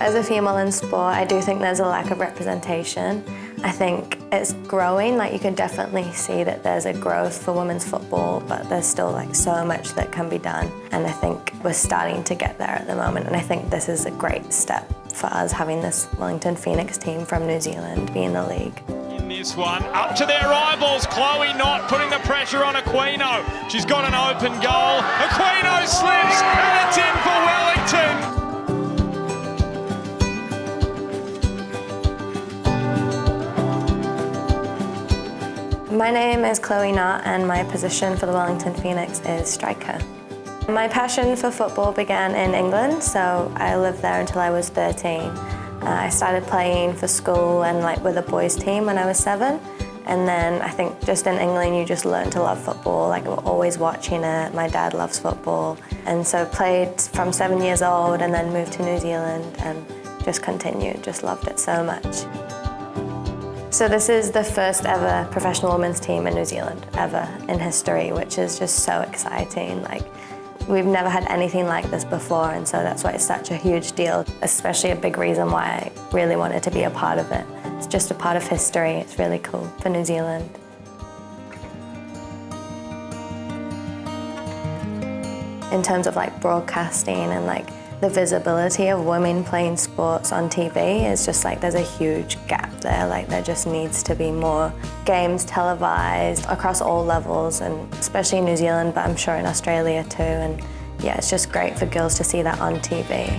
As a female in sport, I do think there's a lack of representation. I think it's growing, like you can definitely see that there's a growth for women's football, but there's still like so much that can be done. And I think we're starting to get there at the moment. And I think this is a great step for us having this Wellington Phoenix team from New Zealand be in the league. In this one, up to their rivals, Knott putting the pressure on Aquino. She's got an open goal. Aquino slips and it's in for Wellington. My name is Knott and my position for the Wellington Phoenix is striker. My passion for football began in England, so I lived there until I was 13. I started playing for school and with a boys team when I was 7. And then I think just in England you just learn to love football, we're always watching it. My dad loves football. And so played from 7 years old and then moved to New Zealand and just continued, just loved it so much. So this is the first ever professional women's team in New Zealand, ever in history, which is just so exciting. We've never had anything like this before, and so that's why it's such a huge deal, especially a big reason why I really wanted to be a part of it. It's just a part of history. It's really cool for New Zealand. In terms of broadcasting and the visibility of women playing sports on TV is just there's a huge gap there. There just needs to be more games televised across all levels, and especially in New Zealand, but I'm sure in Australia too. And yeah, it's just great for girls to see that on TV.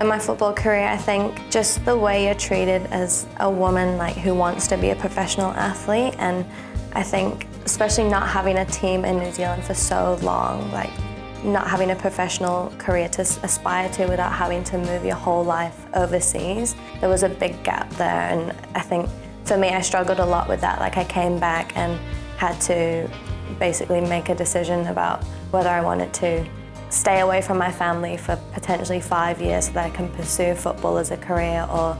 In my football career, I think just the way you're treated as a woman who wants to be a professional athlete, and I think especially not having a team in New Zealand for so long, not having a professional career to aspire to without having to move your whole life overseas. There was a big gap there, and I think for me I struggled a lot with that. I came back and had to basically make a decision about whether I wanted to stay away from my family for potentially 5 years so that I can pursue football as a career, or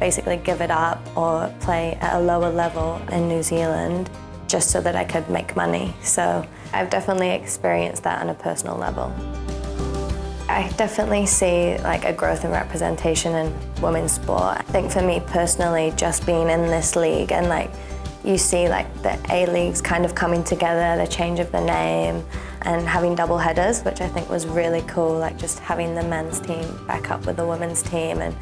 basically give it up or play at a lower level in New Zealand just so that I could make money. So I've definitely experienced that on a personal level. I definitely see a growth in representation in women's sport. I think for me personally, just being in this league and you see the ALeagues kind of coming together, the change of the name, and having double headers, which I think was really cool, just having the men's team back up with the women's team and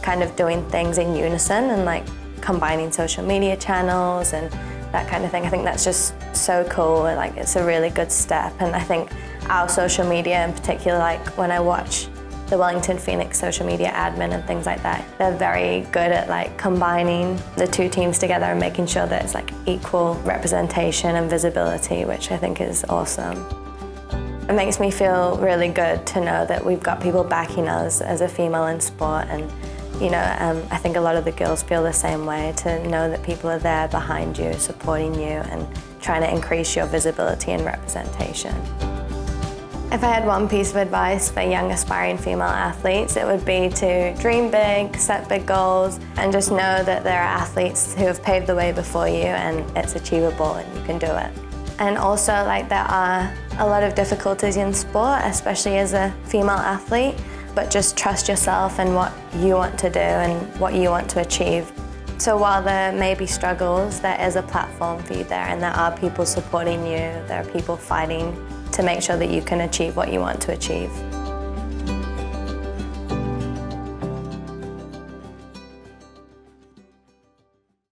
kind of doing things in unison and combining social media channels and that kind of thing. I think that's just so cool. It's a really good step, and I think our social media in particular, when I watch the Wellington Phoenix social media admin and things like that, they're very good at combining the two teams together and making sure that it's equal representation and visibility, which I think is awesome. It makes me feel really good to know that we've got people backing us as a female in sport, and I think a lot of the girls feel the same way, to know that people are there behind you, supporting you, and trying to increase your visibility and representation. If I had one piece of advice for young aspiring female athletes, it would be to dream big, set big goals, and just know that there are athletes who have paved the way before you and it's achievable and you can do it. And also, there are a lot of difficulties in sport, especially as a female athlete, but just trust yourself and what you want to do and what you want to achieve. So while there may be struggles, there is a platform for you there, and there are people supporting you, there are people fighting to make sure that you can achieve what you want to achieve.